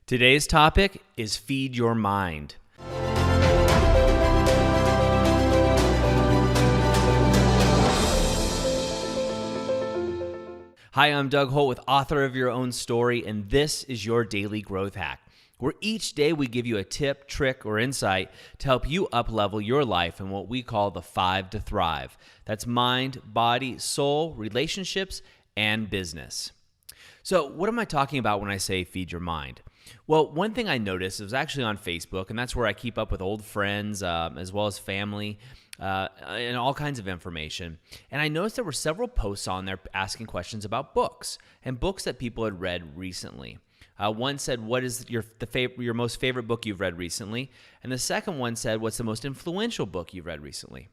Today's topic is feed your mind. Hi, I'm Doug Holt with Author of Your Own Story, and this is your Daily Growth Hack, where each day we give you a tip, trick, or insight to help you up-level your life in what we call the 5 to Thrive. That's mind, body, soul, relationships, and business. So what am I talking about when I say feed your mind? Well, one thing I noticed, it was actually on Facebook, and that's where I keep up with old friends as well as family and all kinds of information. And I noticed there were several posts on there asking questions about books and books that people had read recently. One said, what is your most favorite book you've read recently? And the second one said, what's the most influential book you've read recently?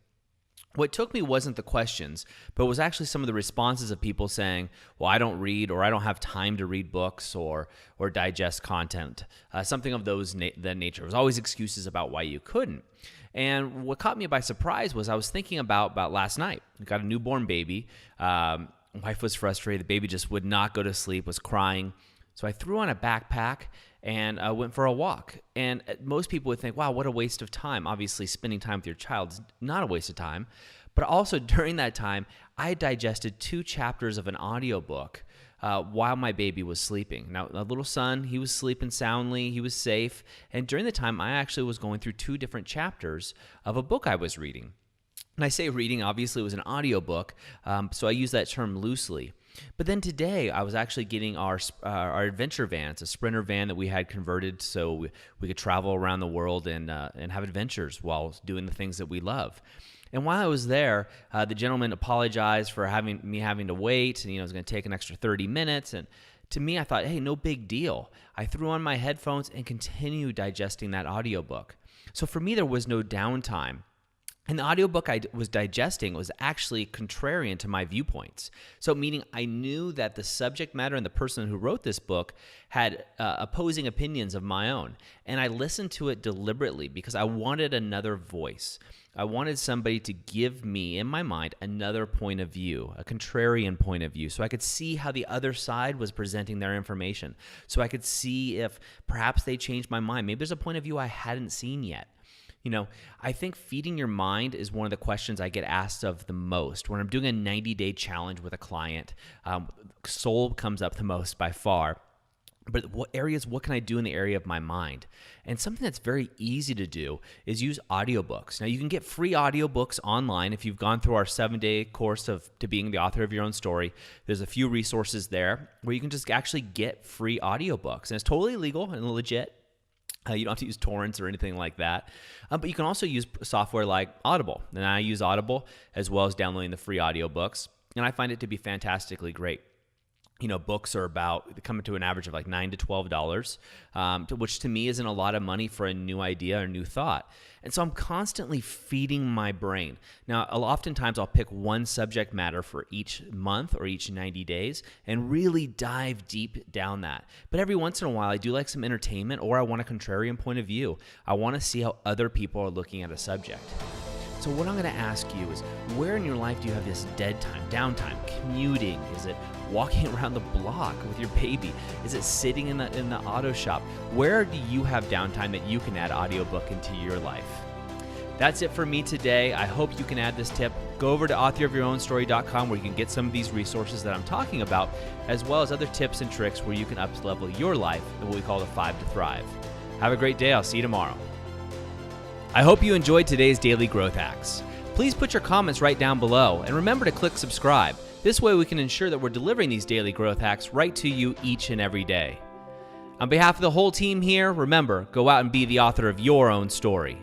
What took me wasn't the questions, but was actually some of the responses of people saying, well, I don't read, or I don't have time to read books or digest content, something of that nature. It was always excuses about why you couldn't. And what caught me by surprise was I was thinking about last night. I got a newborn baby. Wife was frustrated. The baby just would not go to sleep, was crying. So I threw on a backpack and went for a walk. And most people would think, wow, what a waste of time. Obviously, spending time with your child is not a waste of time. But also during that time, I digested 2 chapters of an audiobook while my baby was sleeping. Now, a little son, he was sleeping soundly. He was safe. And during the time, I actually was going through 2 different chapters of a book I was reading. And I say reading, obviously it was an audiobook, so I use that term loosely. But then today, I was actually getting our adventure van. It's a Sprinter van that we had converted so we could travel around the world and have adventures while doing the things that we love. And while I was there, the gentleman apologized for having to wait, and it was going to take an extra 30 minutes. And to me, I thought, hey, no big deal. I threw on my headphones and continued digesting that audiobook. So for me, there was no downtime. And the audiobook I was digesting was actually contrarian to my viewpoints. So meaning I knew that the subject matter and the person who wrote this book had opposing opinions of my own. And I listened to it deliberately because I wanted another voice. I wanted somebody to give me, in my mind, another point of view, a contrarian point of view, so I could see how the other side was presenting their information. So I could see if perhaps they changed my mind. Maybe there's a point of view I hadn't seen yet. I think feeding your mind is one of the questions I get asked of the most. When I'm doing a 90-day challenge with a client, soul comes up the most by far. But what can I do in the area of my mind? And something that's very easy to do is use audiobooks. Now, you can get free audiobooks online if you've gone through our 7-day course to being the author of your own story. There's a few resources there where you can just actually get free audiobooks. And it's totally legal and legit. You don't have to use torrents or anything like that. But you can also use software like Audible. And I use Audible as well as downloading the free audiobooks. And I find it to be fantastically great. Books are coming to an average of like $9 to $12, which to me isn't a lot of money for a new idea or new thought. And so I'm constantly feeding my brain. Now, oftentimes I'll pick one subject matter for each month or each 90 days and really dive deep down that. But every once in a while, I do like some entertainment, or I want a contrarian point of view. I want to see how other people are looking at a subject. So what I'm going to ask you is, where in your life do you have this dead time, downtime, commuting? Is it walking around the block with your baby? Is it sitting in the auto shop? Where do you have downtime that you can add audiobook into your life? That's it for me today. I hope you can add this tip. Go over to authorofyourownstory.com where you can get some of these resources that I'm talking about, as well as other tips and tricks where you can up-level your life in what we call the 5 to Thrive. Have a great day. I'll see you tomorrow. I hope you enjoyed today's Daily Growth Hacks. Please put your comments right down below, and remember to click subscribe. This way we can ensure that we're delivering these Daily Growth Hacks right to you each and every day. On behalf of the whole team here, remember, go out and be the author of your own story.